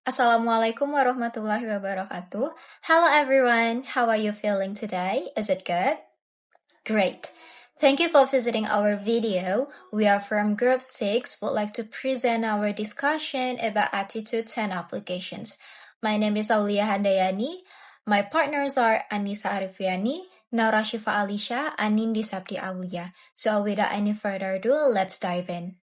Assalamualaikum warahmatullahi wabarakatuh. Hello everyone, how are you feeling today? Is it good? Great. Thank you for visiting our video. We are from Group 6, would like to present our discussion about attitudes and applications. My name is Aulia Handayani. My partners are Anissa Arifiani, Naura Shifa Alisha, and Nindi Sabdi Aulia. So without any further ado, let's dive in.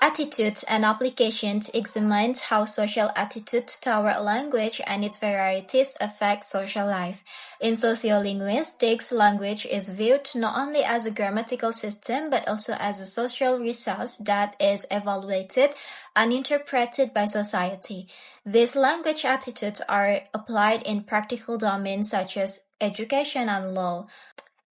Attitudes and applications examines how social attitudes toward language and its varieties affect social life. In sociolinguistics, language is viewed not only as a grammatical system but also as a social resource that is evaluated and interpreted by society. These language attitudes are applied in practical domains such as education and law.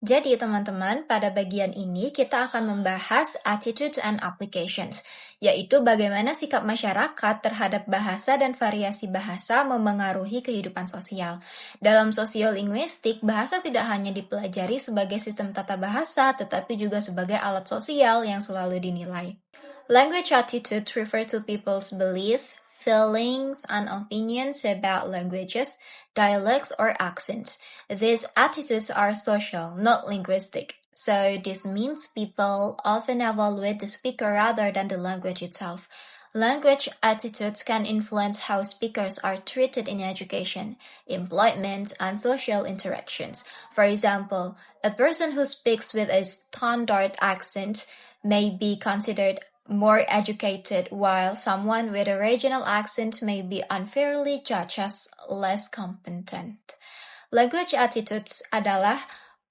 Jadi teman-teman, pada bagian ini kita akan membahas attitudes and applications, yaitu bagaimana sikap masyarakat terhadap bahasa dan variasi bahasa memengaruhi kehidupan sosial. Dalam sosiolinguistik, bahasa tidak hanya dipelajari sebagai sistem tata bahasa, tetapi juga sebagai alat sosial yang selalu dinilai. Language attitudes refer to people's belief, feelings, and opinions about languages, dialects, or accents. These attitudes are social, not linguistic. So this means people often evaluate the speaker rather than the language itself. Language attitudes can influence how speakers are treated in education, employment, and social interactions. For example, a person who speaks with a standard accent may be considered more educated, while someone with a regional accent may be unfairly judged as less competent. Language attitudes adalah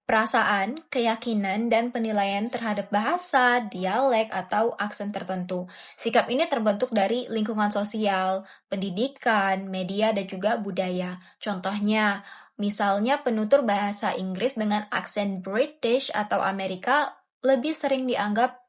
perasaan, keyakinan, dan penilaian terhadap bahasa, dialek, atau aksen tertentu. Sikap ini terbentuk dari lingkungan sosial, pendidikan, media, dan juga budaya. Contohnya, misalnya penutur bahasa Inggris dengan aksen British atau Amerika lebih sering dianggap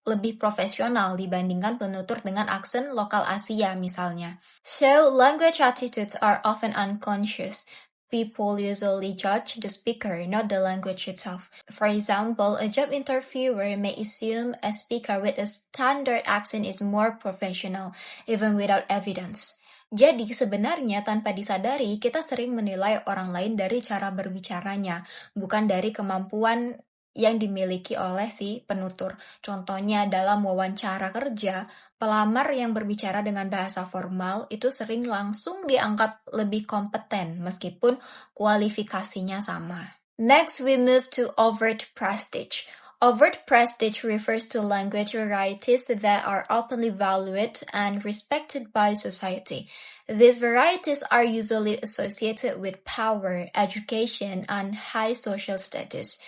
lebih profesional dibandingkan penutur dengan aksen lokal Asia misalnya. So, language attitudes are often unconscious. People usually judge the speaker, not the language itself. For example, a job interviewer may assume a speaker with a standard accent is more professional, even without evidence. Jadi sebenarnya tanpa disadari, kita sering menilai orang lain dari cara berbicaranya, bukan dari kemampuan yang dimiliki oleh si penutur. Contohnya dalam wawancara kerja, pelamar yang berbicara dengan bahasa formal itu sering langsung dianggap lebih kompeten meskipun kualifikasinya sama. Next, we move to overt prestige. Overt prestige refers to language varieties that are openly valued and respected by society. These varieties are usually associated with power, education, and high social status.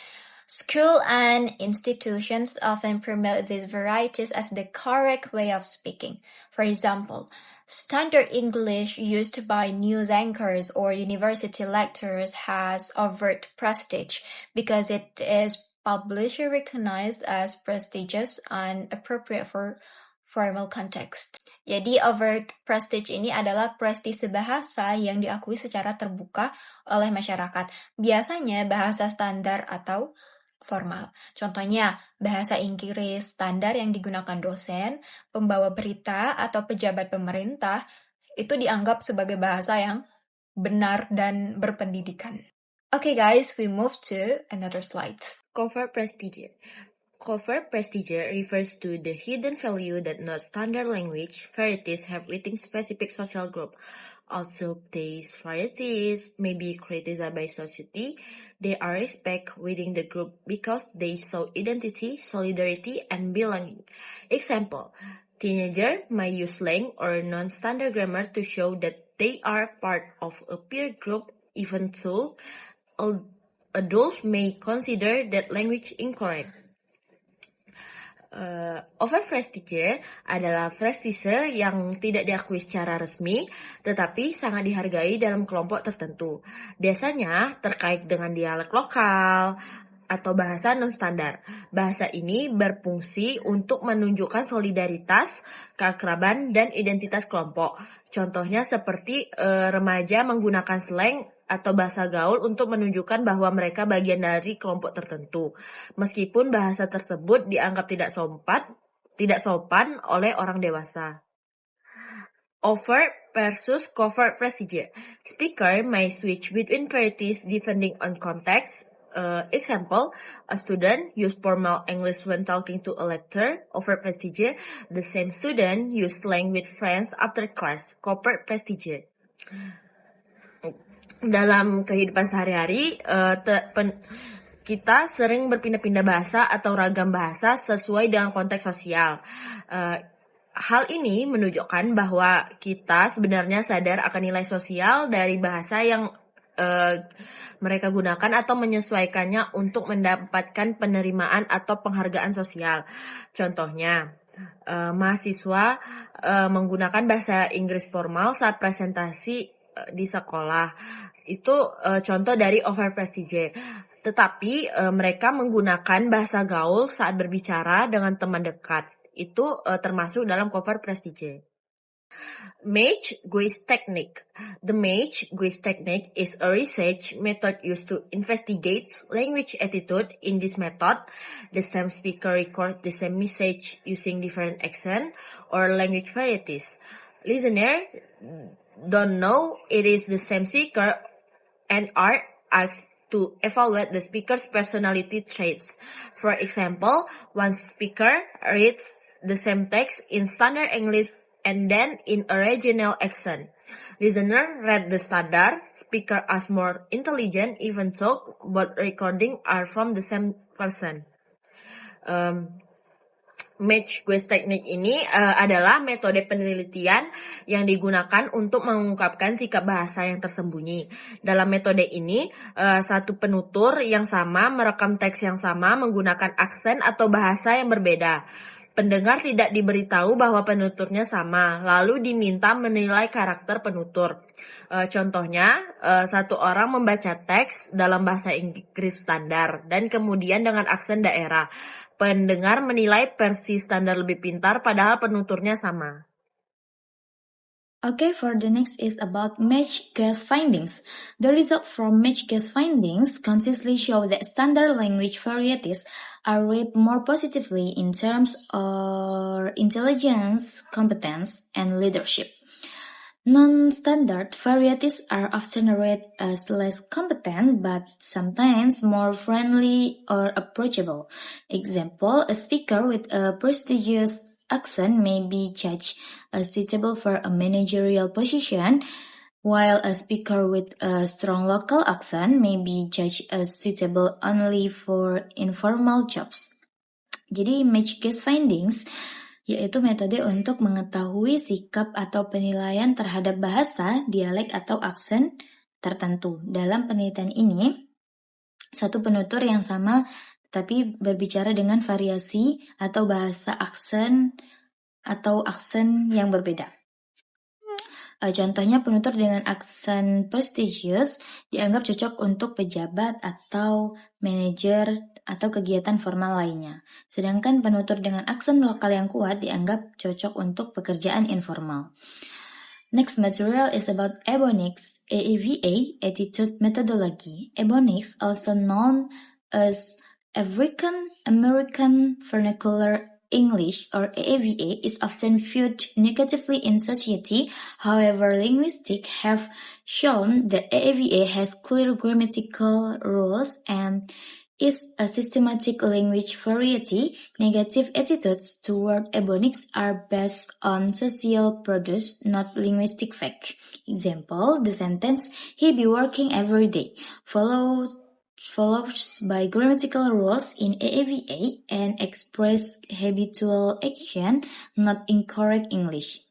School and institutions often promote these varieties as the correct way of speaking. For example, standard English used by news anchors or university lecturers has overt prestige because it is publicly recognized as prestigious and appropriate for formal context. Jadi overt prestige ini adalah prestise bahasa yang diakui secara terbuka oleh masyarakat. Biasanya bahasa standar atau formal. Contohnya, bahasa Inggris standar yang digunakan dosen, pembawa berita, atau pejabat pemerintah itu dianggap sebagai bahasa yang benar dan berpendidikan. Okay guys, we move to another slide. Covert prestige. Covert prestige refers to the hidden value that non-standard language varieties have within specific social group. Also, these varieties may be criticized by society. They are respected within the group because they show identity, solidarity, and belonging. Example, teenagers may use slang or non-standard grammar to show that they are part of a peer group, even so, adults may consider that language incorrect. Over prestige adalah prestise yang tidak diakui secara resmi, tetapi sangat dihargai dalam kelompok tertentu. Biasanya terkait dengan dialek lokal atau bahasa non-standar. Bahasa ini berfungsi untuk menunjukkan solidaritas, keakraban, dan identitas kelompok. Contohnya seperti remaja menggunakan slang atau bahasa gaul untuk menunjukkan bahwa mereka bagian dari kelompok tertentu, meskipun bahasa tersebut dianggap tidak sopan oleh orang dewasa. Overt versus covert procedure. Speaker may switch between varieties depending on context. Example, a student use formal English when talking to a lecturer, overt procedure. The same student use slang with friends after class, covert procedure. Dalam kehidupan sehari-hari, kita sering berpindah-pindah bahasa atau ragam bahasa sesuai dengan konteks sosial. Hal ini menunjukkan bahwa kita sebenarnya sadar akan nilai sosial dari bahasa yang mereka gunakan atau menyesuaikannya untuk mendapatkan penerimaan atau penghargaan sosial. Contohnya, mahasiswa menggunakan bahasa Inggris formal saat presentasi di sekolah. Itu contoh dari overt procedure. Tetapi mereka menggunakan bahasa gaul saat berbicara dengan teman dekat. Itu termasuk dalam covert procedure. Match-Guess Technique. The Match-Guess Technique is a research method used to investigate language attitude. In this method, the same speaker records the same message using different accent or language varieties. Listener don't know it is the same speaker and are asked to evaluate the speaker's personality traits. For example, one speaker reads the same text in standard English and then in a regional accent. Listener read the standard, speaker as more intelligent, even though both recording are from the same person. Match-Guess Technique ini adalah metode penelitian yang digunakan untuk mengungkapkan sikap bahasa yang tersembunyi. Dalam metode ini, satu penutur yang sama merekam teks yang sama menggunakan aksen atau bahasa yang berbeda. Pendengar tidak diberitahu bahwa penuturnya sama, lalu diminta menilai karakter penutur. Contohnya, satu orang membaca teks dalam bahasa Inggris standar dan kemudian dengan aksen daerah. Pendengar menilai versi standar lebih pintar padahal penuturnya sama. Okay, for the next is about match-guess findings. The result from match-guess findings consistently show that standard language varieties are rated more positively in terms of intelligence, competence, and leadership. Non-standard varieties are often rated as less competent but sometimes more friendly or approachable. Example, a speaker with a prestigious accent may be judged as suitable for a managerial position, while a speaker with a strong local accent may be judged as suitable only for informal jobs. Jadi match-guess findings yaitu metode untuk mengetahui sikap atau penilaian terhadap bahasa, dialek atau aksen tertentu. Dalam penelitian ini, satu penutur yang sama tapi berbicara dengan variasi atau bahasa aksen atau aksen yang berbeda. Contohnya penutur dengan aksen prestigious dianggap cocok untuk pejabat atau manajer atau kegiatan formal lainnya. Sedangkan penutur dengan aksen lokal yang kuat dianggap cocok untuk pekerjaan informal. Next material is about Ebonics, AAVA, Attitude Methodology. Ebonics, also known as African American Vernacular English, or AAVA, is often viewed negatively in society. However, linguistics have shown that AAVA has clear grammatical rules and is a systematic language variety. Negative attitudes toward Ebonics are based on social produce, not linguistic fact. Example, the sentence, "He be working every day," follows by grammatical rules in AAVA and express habitual action, not incorrect English.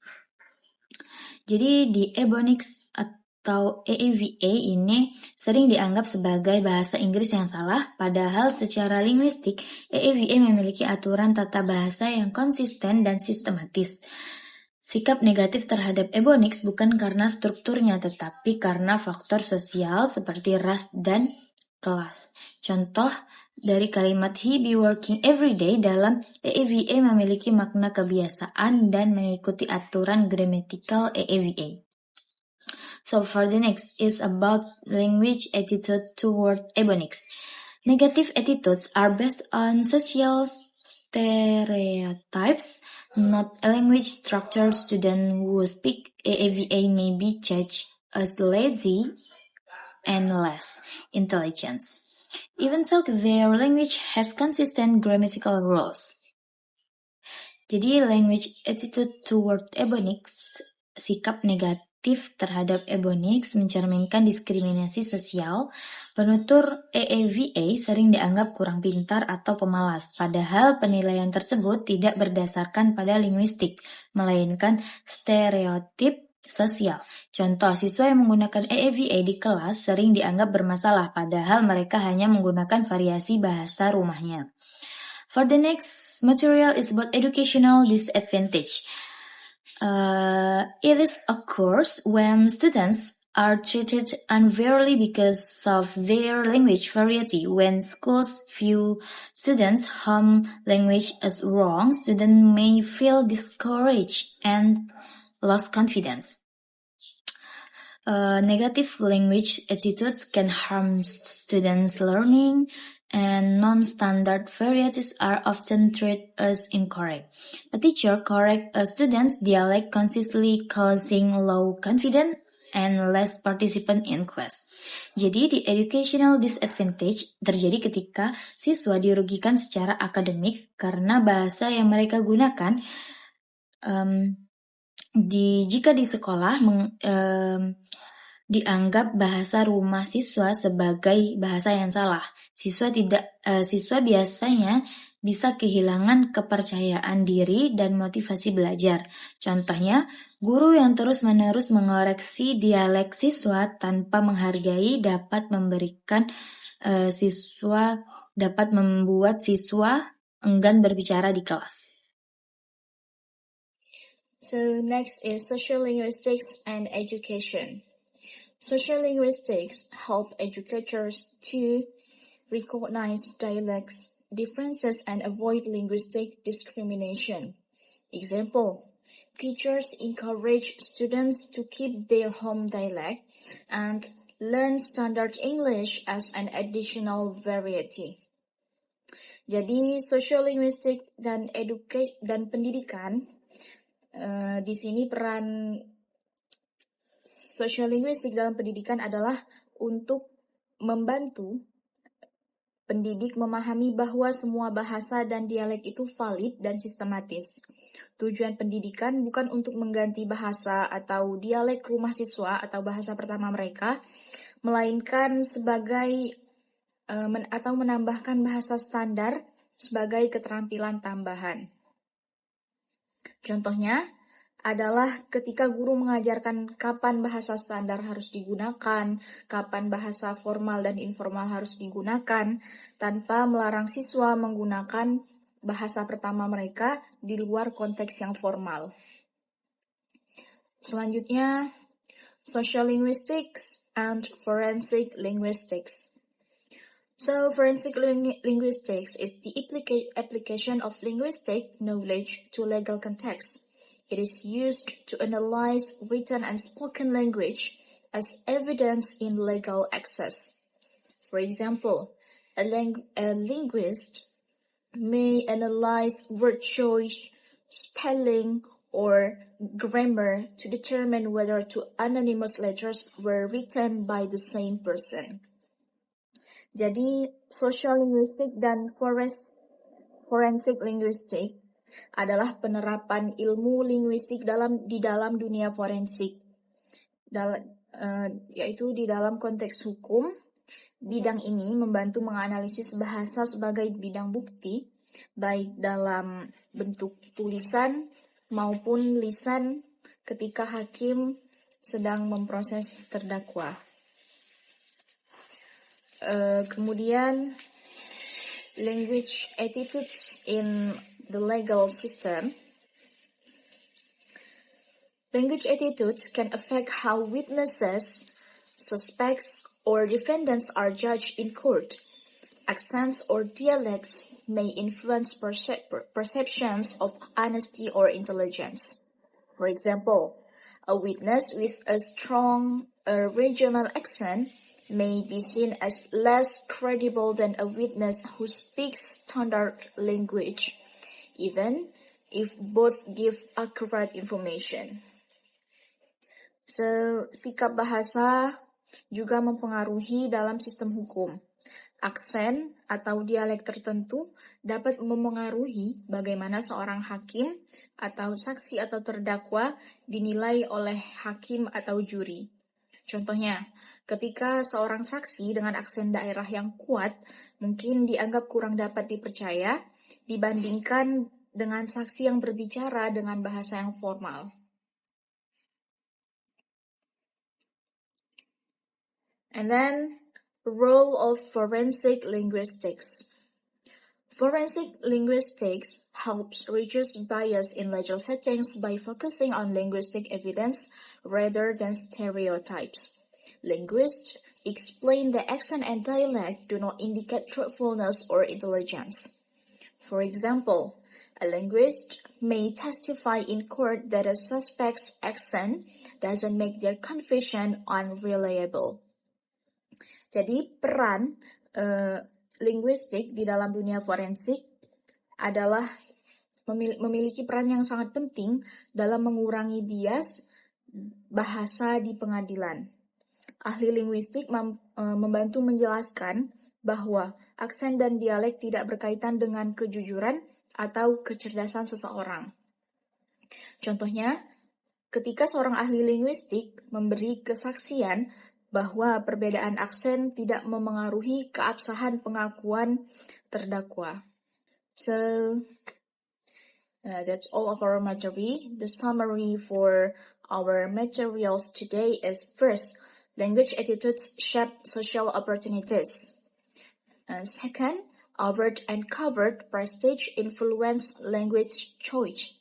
Jadi di Ebonics atau AAVA ini sering dianggap sebagai bahasa Inggris yang salah, padahal secara linguistik AAVA memiliki aturan tata bahasa yang konsisten dan sistematis. Sikap negatif terhadap Ebonics bukan karena strukturnya, tetapi karena faktor sosial seperti ras dan kelas. Contoh dari kalimat he be working every day dalam AAVA memiliki makna kebiasaan dan mengikuti aturan gramatikal AAVA. So for the next is about language attitude toward Ebonics. Negative attitudes are based on social stereotypes, not a language structure. Students who speak AAVA may be judged as lazy and less intelligent, even though their language has consistent grammatical rules. Jadi language attitude toward Ebonics, sikap negatif terhadap Ebonics mencerminkan diskriminasi sosial. Penutur AAVA sering dianggap kurang pintar atau pemalas, padahal penilaian tersebut tidak berdasarkan pada linguistik, melainkan stereotip sosial. Contoh, siswa yang menggunakan AAVA di kelas sering dianggap bermasalah, padahal mereka hanya menggunakan variasi bahasa rumahnya. For the next material is about educational disadvantage. It is occurs when students are treated unfairly because of their language variety. When schools view students' home language as wrong, students may feel discouraged and lose confidence. Negative language attitudes can harm students' learning, and non-standard varieties are often treated as incorrect. A teacher corrects a student's dialect consistently, causing low confidence and less participant in class. Jadi di educational disadvantage terjadi ketika siswa dirugikan secara akademik karena bahasa yang mereka gunakan jika di sekolah dianggap bahasa rumah siswa sebagai bahasa yang salah. Siswa biasanya bisa kehilangan kepercayaan diri dan motivasi belajar. Contohnya, guru yang terus-menerus mengoreksi dialek siswa tanpa menghargai dapat membuat siswa enggan berbicara di kelas. So next is social linguistics and education. Social linguistics help educators to recognize dialects differences and avoid linguistic discrimination. Example, teachers encourage students to keep their home dialect and learn standard English as an additional variety. Jadi, social linguistic dan pendidikan, di sini peran social linguistic dalam pendidikan adalah untuk membantu pendidik memahami bahwa semua bahasa dan dialek itu valid dan sistematis. Tujuan pendidikan bukan untuk mengganti bahasa atau dialek rumah siswa atau bahasa pertama mereka, melainkan sebagai atau menambahkan bahasa standar sebagai keterampilan tambahan. Contohnya adalah ketika guru mengajarkan kapan bahasa standar harus digunakan, kapan bahasa formal dan informal harus digunakan, tanpa melarang siswa menggunakan bahasa pertama mereka di luar konteks yang formal. Selanjutnya, social linguistics and forensic linguistics. So, forensic linguistics is the application of linguistic knowledge to legal context. It is used to analyze written and spoken language as evidence in legal access. For example, a linguist may analyze word choice, spelling, or grammar to determine whether two anonymous letters were written by the same person. Jadi, social linguistic dan forensic linguistic adalah penerapan ilmu linguistik di dalam dunia forensik, yaitu di dalam konteks hukum. Bidang ini membantu menganalisis bahasa sebagai bidang bukti, baik dalam bentuk tulisan maupun lisan ketika hakim sedang memproses terdakwa. Kemudian, language attitudes in the legal system. Language attitudes can affect how witnesses, suspects, or defendants are judged in court. Accents or dialects may influence perceptions of honesty or intelligence. For example, a witness with a strong regional accent may be seen as less credible than a witness who speaks standard language. even if both give accurate information. So, sikap bahasa juga mempengaruhi dalam sistem hukum. Aksen atau dialek tertentu dapat memengaruhi bagaimana seorang hakim atau saksi atau terdakwa dinilai oleh hakim atau juri. Contohnya, ketika seorang saksi dengan aksen daerah yang kuat mungkin dianggap kurang dapat dipercaya dibandingkan dengan saksi yang berbicara dengan bahasa yang formal. And then, role of forensic linguistics. Forensic linguistics helps reduce bias in legal settings by focusing on linguistic evidence rather than stereotypes. Linguists explain that accent and dialect do not indicate truthfulness or intelligence. For example, a linguist may testify in court that a suspect's accent doesn't make their confession unreliable. Jadi peran linguistik di dalam dunia forensik adalah memiliki peran yang sangat penting dalam mengurangi bias bahasa di pengadilan. Ahli linguistik membantu menjelaskan bahwa aksen dan dialek tidak berkaitan dengan kejujuran atau kecerdasan seseorang. Contohnya, ketika seorang ahli linguistik memberi kesaksian bahwa perbedaan aksen tidak memengaruhi keabsahan pengakuan terdakwa. So, that's all of our material. The summary for our materials today is first, language attitudes shape social opportunities. Second, overt and covert prestige influence language choice.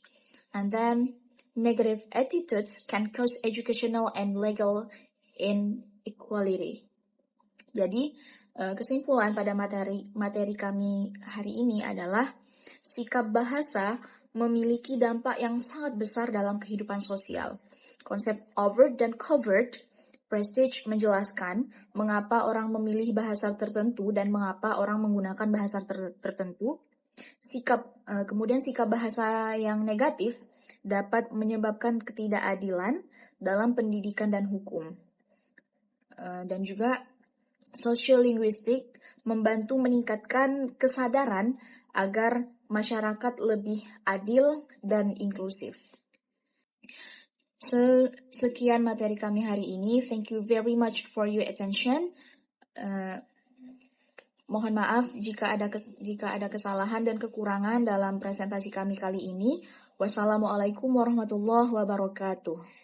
And then, negative attitudes can cause educational and legal inequality. Jadi, kesimpulan pada materi kami hari ini adalah sikap bahasa memiliki dampak yang sangat besar dalam kehidupan sosial. Konsep overt dan covert prestige menjelaskan mengapa orang memilih bahasa tertentu dan mengapa orang menggunakan bahasa tertentu. Kemudian sikap bahasa yang negatif dapat menyebabkan ketidakadilan dalam pendidikan dan hukum. Dan juga sociolinguistik membantu meningkatkan kesadaran agar masyarakat lebih adil dan inklusif. So, sekian materi kami hari ini. Thank you very much for your attention. Mohon maaf jika ada kesalahan dan kekurangan dalam presentasi kami kali ini. Wassalamualaikum warahmatullahi wabarakatuh.